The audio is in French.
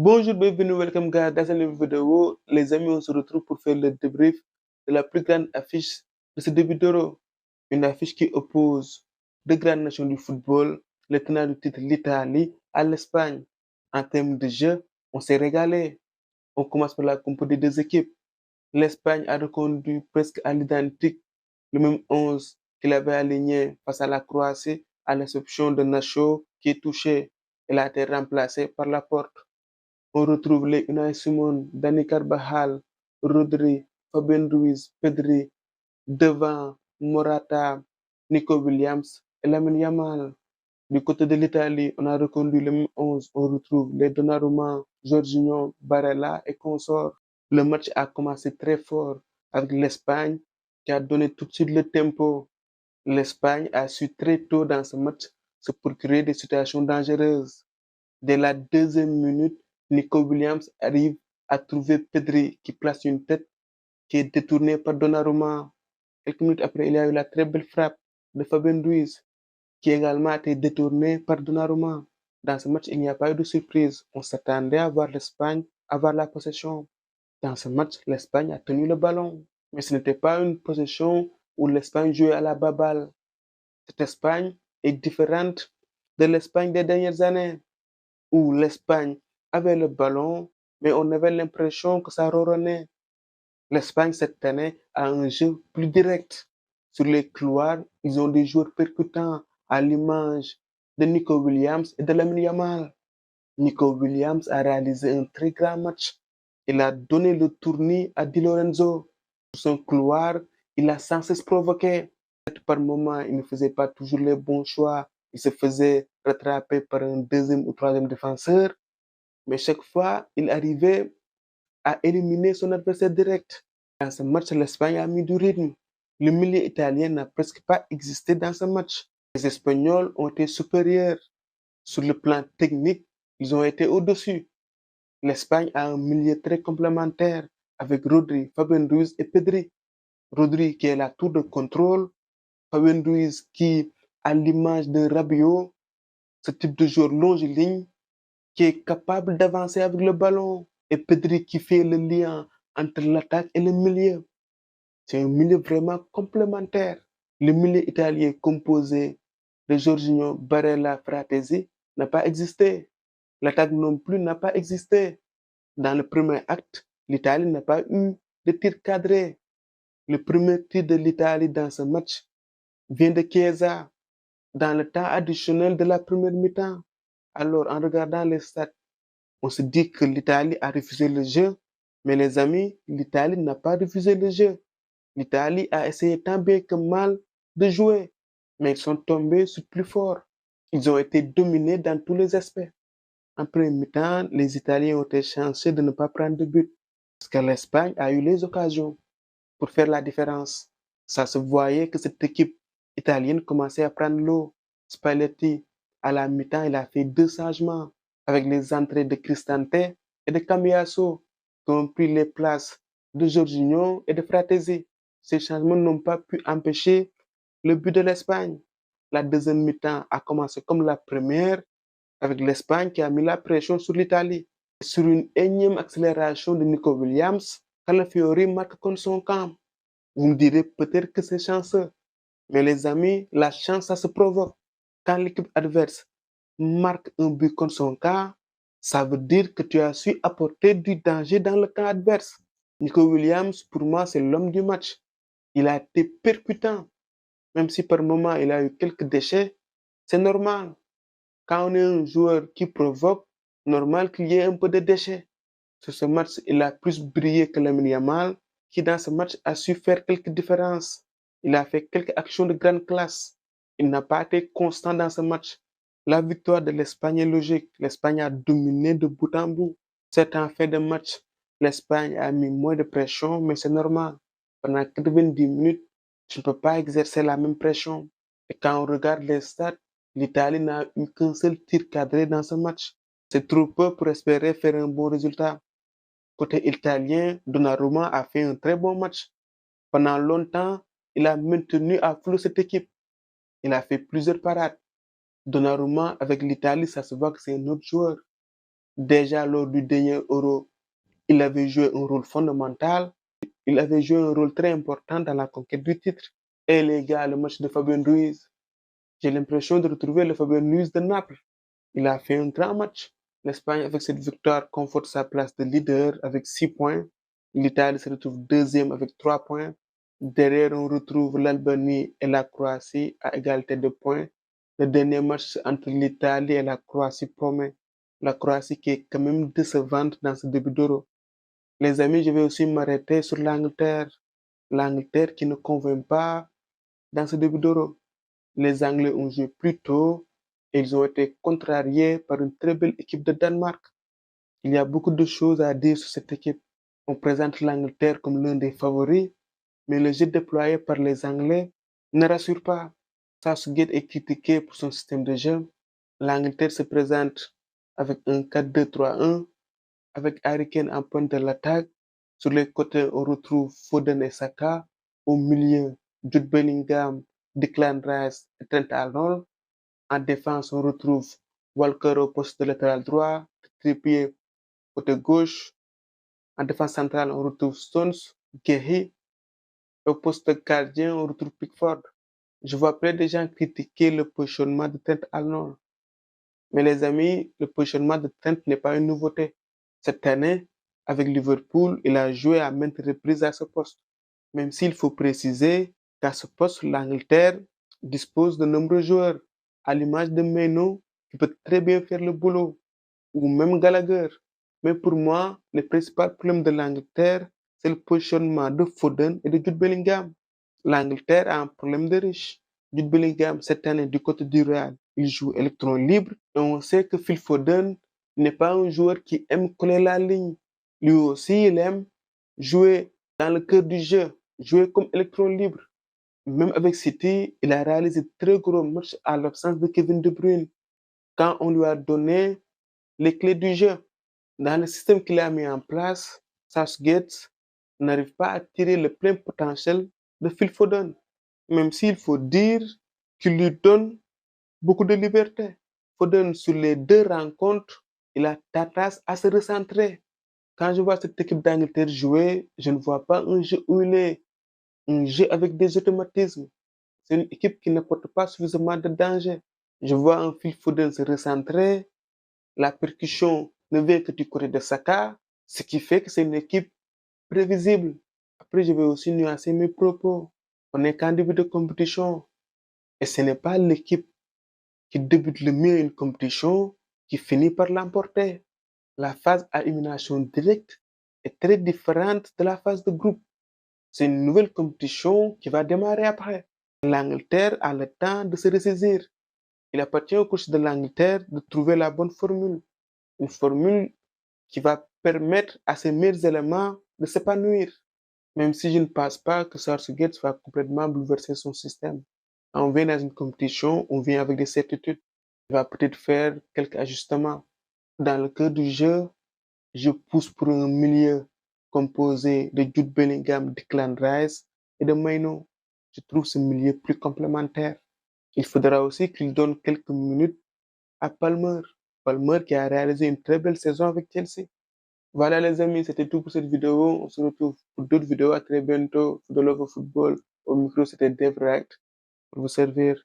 Bonjour, bienvenue, welcome guys. Dans cette nouvelle vidéo, les amis, on se retrouve pour faire le débrief de la plus grande affiche de ce début d'Euro. Une affiche qui oppose deux grandes nations du football, le tenant du titre, l'Italie, à l'Espagne. En termes de jeu, on s'est régalé. On commence par la compo des deux équipes. L'Espagne a reconduit presque à l'identique le même 11 qu'il avait aligné face à la Croatie, à l'exception de Nacho qui est touché. Il a été remplacé par Laporte. On retrouve les Unai Simon, Dani Carvajal, Rodri, Fabien Ruiz, Pedri, devant Morata, Nico Williams et Lamine Yamal. Du côté de l'Italie, on a reconduit le même 11. On retrouve les Donnarumma, Jorginho, Barella et consorts. Le match a commencé très fort avec l'Espagne qui a donné tout de suite le tempo. L'Espagne a su très tôt dans ce match se procurer des situations dangereuses. Dès la deuxième minute, Nico Williams arrive à trouver Pedri qui place une tête qui est détournée par Donnarumma. Quelques minutes après, il y a eu la très belle frappe de Fabien Ruiz qui également a été détournée par Donnarumma. Dans ce match, il n'y a pas eu de surprise. On s'attendait à voir l'Espagne avoir la possession. Dans ce match, l'Espagne a tenu le ballon. Mais ce n'était pas une possession où l'Espagne jouait à la baballe. Cette Espagne est différente de l'Espagne des dernières années, où l'Espagne avait le ballon, mais on avait l'impression que ça ronronnait. L'Espagne, cette année, a un jeu plus direct. Sur les couloirs, ils ont des joueurs percutants, à l'image de Nico Williams et de Lamine Yamal. Nico Williams a réalisé un très grand match. Il a donné le tournis à Di Lorenzo. Sur son couloir, il a sans cesse provoqué. Par moment, il ne faisait pas toujours les bons choix. Il se faisait rattraper par un deuxième ou troisième défenseur. Mais chaque fois, il arrivait à éliminer son adversaire direct. Dans ce match, l'Espagne a mis du rythme. Le milieu italien n'a presque pas existé dans ce match. Les Espagnols ont été supérieurs. Sur le plan technique, ils ont été au-dessus. L'Espagne a un milieu très complémentaire avec Rodri, Fabien Ruiz et Pedri. Rodri qui est la tour de contrôle, Fabien Ruiz qui, à l'image de Rabiot, ce type de joueur longiligne qui est capable d'avancer avec le ballon, et Pedri qui fait le lien entre l'attaque et le milieu. C'est un milieu vraiment complémentaire. Le milieu italien composé de Jorginho, Barella, Fratesi n'a pas existé. L'attaque non plus n'a pas existé. Dans le premier acte, l'Italie n'a pas eu de tir cadré. Le premier tir de l'Italie dans ce match vient de Chiesa dans le temps additionnel de la première mi-temps. Alors, en regardant les stats, on se dit que l'Italie a refusé le jeu, mais les amis, l'Italie n'a pas refusé le jeu. L'Italie a essayé tant bien que mal de jouer, mais ils sont tombés sur plus fort. Ils ont été dominés dans tous les aspects. En premier mi-temps, les Italiens ont été chanceux de ne pas prendre de but, parce que l'Espagne a eu les occasions pour faire la différence. Ça se voyait que cette équipe italienne commençait à prendre l'eau. Spalletti, à la mi-temps, il a fait deux changements avec les entrées de Cristante et de Cambiaso, qui ont pris les places de Jorginho et de Fratesi. Ces changements n'ont pas pu empêcher le but de l'Espagne. La deuxième mi-temps a commencé comme la première, avec l'Espagne qui a mis la pression sur l'Italie. Sur une énième accélération de Nico Williams, Calafiori marque contre son camp. Vous me direz peut-être que c'est chanceux, mais les amis, la chance, ça se provoque. Quand l'équipe adverse marque un but contre son camp, ça veut dire que tu as su apporter du danger dans le camp adverse. Nico Williams, pour moi, c'est l'homme du match. Il a été percutant, même si par moment il a eu quelques déchets, c'est normal. Quand on est un joueur qui provoque, normal qu'il y ait un peu de déchets. Sur ce match, il a plus brillé que Lamine Yamal, qui dans ce match a su faire quelques différences. Il a fait quelques actions de grande classe. Il n'a pas été constant dans ce match. La victoire de l'Espagne est logique. L'Espagne a dominé de bout en bout. C'est en fin de match. L'Espagne a mis moins de pression, mais c'est normal. Pendant 90 minutes, tu ne peux pas exercer la même pression. Et quand on regarde les stats, l'Italie n'a eu qu'un seul tir cadré dans ce match. C'est trop peu pour espérer faire un bon résultat. Côté italien, Donnarumma a fait un très bon match. Pendant longtemps, il a maintenu à flot cette équipe. Il a fait plusieurs parades. Donnarumma, avec l'Italie, ça se voit que c'est un autre joueur. Déjà lors du dernier Euro, il avait joué un rôle fondamental. Il avait joué un rôle très important dans la conquête du titre. Et les gars, le match de Fabien Ruiz, j'ai l'impression de retrouver le Fabien Ruiz de Naples. Il a fait un grand match. L'Espagne, avec cette victoire, conforte sa place de leader avec 6 points. L'Italie se retrouve deuxième avec 3 points. Derrière, on retrouve l'Albanie et la Croatie à égalité de points. Le dernier match entre l'Italie et la Croatie promet. La Croatie qui est quand même décevante dans ce début d'Euro. Les amis, je vais aussi m'arrêter sur l'Angleterre. L'Angleterre qui ne convainc pas dans ce début d'Euro. Les Anglais ont joué plus tôt et ils ont été contrariés par une très belle équipe de Danemark. Il y a beaucoup de choses à dire sur cette équipe. On présente l'Angleterre comme l'un des favoris, mais le jeu déployé par les Anglais ne rassure pas. Southgate est critiqué pour son système de jeu. L'Angleterre se présente avec un 4-2-3-1, avec Harry Kane en pointe de l'attaque. Sur les côtés, on retrouve Foden et Saka. Au milieu, Jude Bellingham, Declan Rice et Trent Arnold. En défense, on retrouve Walker au poste de latéral droit, Trippier côté gauche. En défense centrale, on retrouve Stones, Guéhi. Au poste de gardien, on retrouve Pickford. Je vois plein de gens critiquer le positionnement de Trent Arnold. Mais les amis, le positionnement de Trent n'est pas une nouveauté. Cette année, avec Liverpool, il a joué à maintes reprises à ce poste. Même s'il faut préciser qu'à ce poste, l'Angleterre dispose de nombreux joueurs, à l'image de Maino, qui peut très bien faire le boulot, ou même Gallagher. Mais pour moi, le principal problème de l'Angleterre, c'est le positionnement de Foden et de Jude Bellingham. L'Angleterre a un problème de riche. Jude Bellingham, cette année, du côté du Real, il joue électron libre. Et on sait que Phil Foden n'est pas un joueur qui aime coller la ligne. Lui aussi, il aime jouer dans le cœur du jeu, jouer comme électron libre. Même avec City, il a réalisé de très gros matchs à l'absence de Kevin De Bruyne, quand on lui a donné les clés du jeu. Dans le système qu'il a mis en place, Southgate n'arrive pas à tirer le plein potentiel de Phil Foden, même s'il faut dire qu'il lui donne beaucoup de liberté. Foden, sur les 2 rencontres, il a tendance à se recentrer. Quand je vois cette équipe d'Angleterre jouer, je ne vois pas un jeu où il est un jeu avec des automatismes. C'est une équipe qui n'apporte pas suffisamment de danger. Je vois un Phil Foden se recentrer, la percussion ne vient que du côté de Saka, ce qui fait que c'est une équipe prévisible. Après, je vais aussi nuancer mes propos. On est qu'en début de compétition et ce n'est pas l'équipe qui débute le mieux une compétition qui finit par l'emporter. La phase à élimination directe est très différente de la phase de groupe. C'est une nouvelle compétition qui va démarrer après. L'Angleterre a le temps de se ressaisir. Il appartient au coach de l'Angleterre de trouver la bonne formule. Une formule qui va permettre à ses meilleurs éléments de s'épanouir. Même si je ne pense pas que Southgate va complètement bouleverser son système. Quand on vient dans une compétition, on vient avec des certitudes. Il va peut-être faire quelques ajustements. Dans le cœur du jeu, je pousse pour un milieu composé de Jude Bellingham, Declan Rice et de Maino. Je trouve ce milieu plus complémentaire. Il faudra aussi qu'il donne quelques minutes à Palmer. Palmer qui a réalisé une très belle saison avec Chelsea. Voilà les amis, c'était tout pour cette vidéo. On se retrouve pour d'autres vidéos. À très bientôt. For the love of football. Au micro, c'était Dave Wright pour vous servir.